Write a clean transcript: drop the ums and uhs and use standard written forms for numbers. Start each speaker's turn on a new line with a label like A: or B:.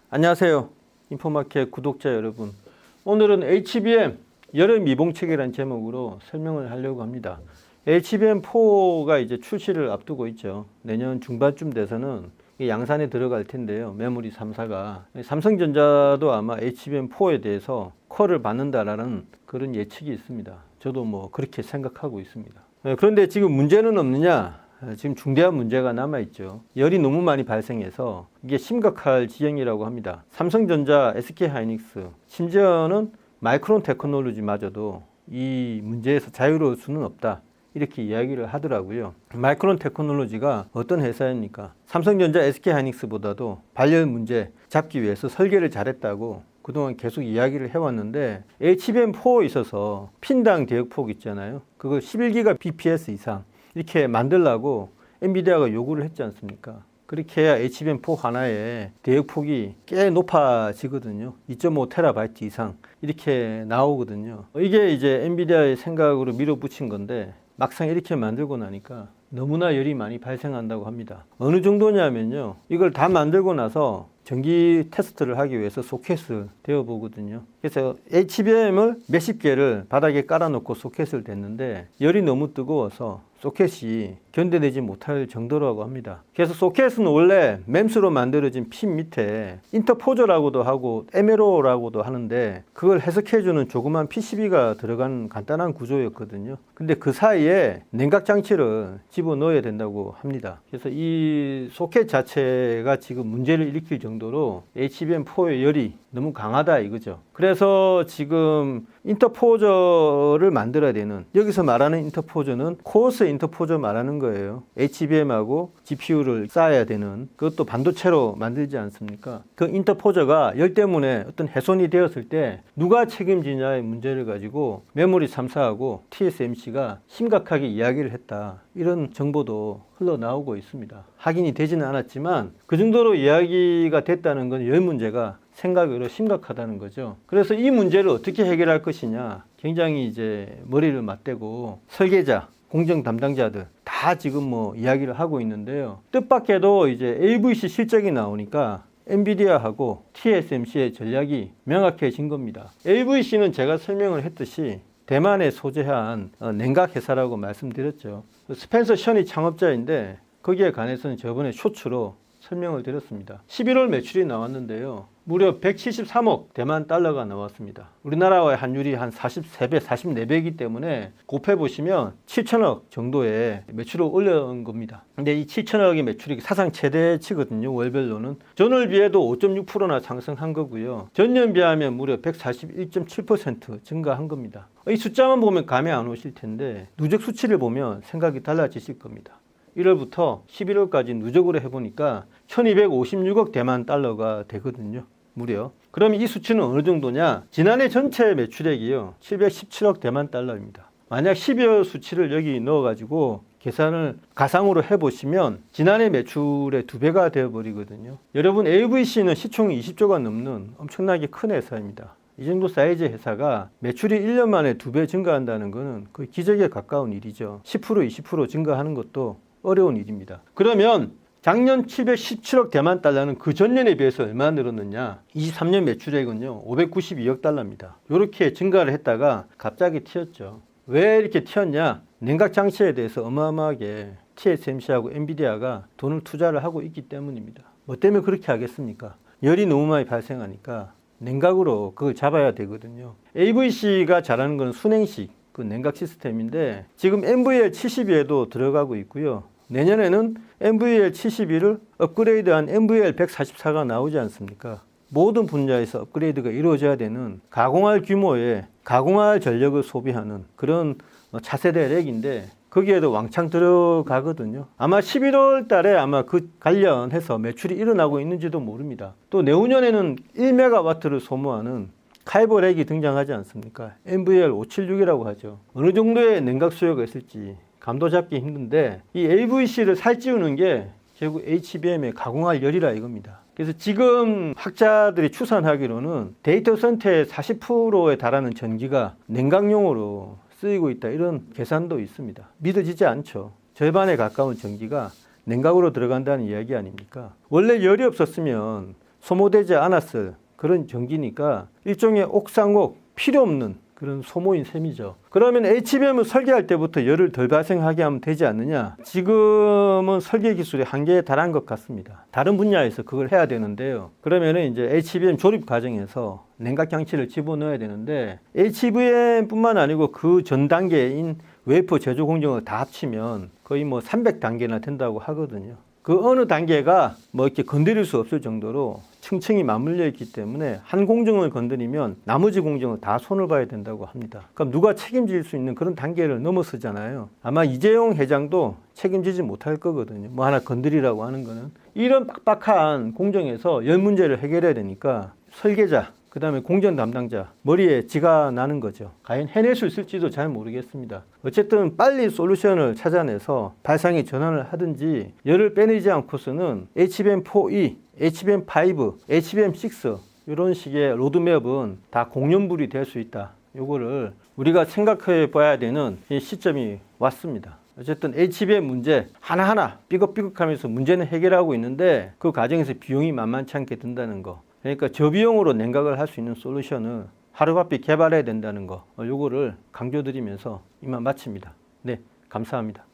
A: 안녕하세요. 인포마켓 구독자 여러분. 오늘은 HBM 여름 미봉책이라는 제목으로 설명을 하려고 합니다. HBM4가 이제 출시를 앞두고 있죠. 내년 중반쯤 돼서는 양산에 들어갈 텐데요. 메모리 3사가. 삼성전자도 아마 HBM4에 대해서 콜을 받는다라는 그런 예측이 있습니다. 저도 뭐 그렇게 생각하고 있습니다. 그런데 지금 문제는 없느냐? 지금 중대한 문제가 남아있죠. 열이 너무 많이 발생해서 이게 심각할 지경이라고 합니다. 삼성전자, SK하이닉스, 심지어는 마이크론 테크놀로지마저도 이 문제에서 자유로울 수는 없다. 이렇게 이야기를 하더라고요. 마이크론 테크놀로지가 어떤 회사입니까? 삼성전자, SK하이닉스보다도 발열 문제 잡기 위해서 설계를 잘했다고 그동안 계속 이야기를 해왔는데 HBM4에 있어서 핀당 대역폭 있잖아요. 그걸 11기가 bps 이상 이렇게 만들라고 엔비디아가 요구를 했지 않습니까? 그렇게 해야 HBM4 하나의 대역폭이 꽤 높아지거든요. 2.5TB 이상 이렇게 나오거든요. 이게 이제 엔비디아의 생각으로 밀어붙인 건데 막상 이렇게 만들고 나니까 너무나 열이 많이 발생한다고 합니다. 어느 정도냐면요. 이걸 다 만들고 나서 전기 테스트를 하기 위해서 소켓을 대어 보거든요. 그래서 HBM을 몇십 개를 바닥에 깔아놓고 소켓을 댔는데 열이 너무 뜨거워서 소켓이 견뎌내지 못할 정도라고 합니다. 그래서 소켓은 원래 맴스로 만들어진 핀 밑에 인터포저라고도 하고 MLO라고도 하는데 그걸 해석해주는 조그만 PCB가 들어간 간단한 구조였거든요. 근데 그 사이에 냉각 장치를 집어넣어야 된다고 합니다. 그래서 이 소켓 자체가 지금 문제를 일으킬 정도로 HBM4의 열이 너무 강하다 이거죠. 그래서 지금 인터포저를 만들어야 되는, 여기서 말하는 인터포저는 코어스 인터포저 말하는 거예요. HBM하고 GPU를 쌓아야 되는, 그것도 반도체로 만들지 않습니까? 그 인터포저가 열 때문에 어떤 훼손이 되었을 때 누가 책임지냐의 문제를 가지고 메모리 3사하고 TSMC가 심각하게 이야기를 했다. 이런 정보도 흘러나오고 있습니다. 확인이 되지는 않았지만 그 정도로 이야기가 됐다는 건 열 문제가 생각으로 심각하다는 거죠. 그래서 이 문제를 어떻게 해결할 것이냐, 굉장히 이제 머리를 맞대고 설계자, 공정 담당자들 다 지금 뭐 이야기를 하고 있는데요. 뜻밖에도 이제 AVC 실적이 나오니까 엔비디아하고 TSMC의 전략이 명확해진 겁니다. AVC는 제가 설명을 했듯이 대만에 소재한 냉각 회사라고 말씀드렸죠. 스펜서 션이 창업자인데 거기에 관해서는 저번에 쇼츠로 설명을 드렸습니다. 11월 매출이 나왔는데요. 무려 173억 대만 달러가 나왔습니다. 우리나라와의 환율이 한 43배, 44배이기 때문에 곱해보시면 7천억 정도의 매출을 올려온 겁니다. 근데 이 7천억의 매출이 사상 최대치거든요. 월별로는. 전월 비해도 5.6%나 상승한 거고요. 전년 비하면 무려 141.7% 증가한 겁니다. 이 숫자만 보면 감이 안 오실 텐데 누적 수치를 보면 생각이 달라지실 겁니다. 1월부터 11월까지 누적으로 해보니까 1256억 대만 달러가 되거든요. 무려. 그럼 이 수치는 어느 정도냐? 지난해 전체 매출액이요. 717억 대만 달러입니다. 만약 12월 수치를 여기 넣어가지고 계산을 가상으로 해보시면 지난해 매출의 2배가 되어버리거든요. 여러분, AVC는 시총이 20조가 넘는 엄청나게 큰 회사입니다. 이 정도 사이즈의 회사가 매출이 1년 만에 2배 증가한다는 것은 거의 기적에 가까운 일이죠. 10%, 20% 증가하는 것도 어려운 일입니다. 그러면 작년 717억 대만 달러는 그 전년에 비해서 얼마나 늘었느냐? 23년 매출액은요 592억 달러입니다. 이렇게 증가를 했다가 갑자기 튀었죠. 왜 이렇게 튀었냐? 냉각 장치에 대해서 어마어마하게 TSMC하고 엔비디아가 돈을 투자를 하고 있기 때문입니다. 뭐 때문에 그렇게 하겠습니까? 열이 너무 많이 발생하니까 냉각으로 그걸 잡아야 되거든요. AVC가 잘하는 건 순행식 그 냉각 시스템인데 지금 NVL72에도 들어가고 있고요. 내년에는 NVL72를 업그레이드한 NVL144가 나오지 않습니까? 모든 분야에서 업그레이드가 이루어져야 되는 가공할 규모의 가공할 전력을 소비하는 그런 차세대 렉인데 거기에도 왕창 들어가거든요. 아마 11월 달에 아마 그 관련해서 매출이 일어나고 있는지도 모릅니다. 또 내후년에는 1메가와트를 소모하는 카이버 렉이 등장하지 않습니까? NVL576이라고 하죠. 어느 정도의 냉각 수요가 있을지 감도 잡기 힘든데 이 AVC를 살찌우는 게 결국 HBM의 가공할 열이라 이겁니다. 그래서 지금 학자들이 추산하기로는 데이터 센터의 40%에 달하는 전기가 냉각용으로 쓰이고 있다, 이런 계산도 있습니다. 믿어지지 않죠. 절반에 가까운 전기가 냉각으로 들어간다는 이야기 아닙니까? 원래 열이 없었으면 소모되지 않았을 그런 전기니까 일종의 옥상옥 필요 없는 그런 소모인 셈이죠. 그러면 HBM을 설계할 때부터 열을 덜 발생하게 하면 되지 않느냐? 지금은 설계 기술이 한계에 달한 것 같습니다. 다른 분야에서 그걸 해야 되는데요. 그러면은 이제 HBM 조립 과정에서 냉각 장치를 집어넣어야 되는데 HBM뿐만 아니고 그 전 단계인 웨이퍼 제조 공정을 다 합치면 거의 뭐 300단계나 된다고 하거든요. 그 어느 단계가 뭐 이렇게 건드릴 수 없을 정도로 층층이 맞물려 있기 때문에 한 공정을 건드리면 나머지 공정을 다 손을 봐야 된다고 합니다. 그럼 누가 책임질 수 있는 그런 단계를 넘어서잖아요. 아마 이재용 회장도 책임지지 못할 거거든요. 뭐 하나 건드리라고 하는 거는. 이런 빡빡한 공정에서 열 문제를 해결해야 되니까 설계자, 그 다음에 공정 담당자 머리에 쥐가 나는 거죠. 과연 해낼 수 있을지도 잘 모르겠습니다. 어쨌든 빨리 솔루션을 찾아내서 발상의 전환을 하든지 열을 빼내지 않고서는 HBM4E, HBM5, HBM6 이런 식의 로드맵은 다 공연불이 될 수 있다. 요거를 우리가 생각해 봐야 되는 시점이 왔습니다. 어쨌든 HBM 문제 하나하나 삐걱삐걱하면서 문제는 해결하고 있는데 그 과정에서 비용이 만만치 않게 든다는 거. 그러니까 저비용으로 냉각을 할 수 있는 솔루션을 하루바삐 개발해야 된다는 거. 요거를 강조드리면서 이만 마칩니다. 네, 감사합니다.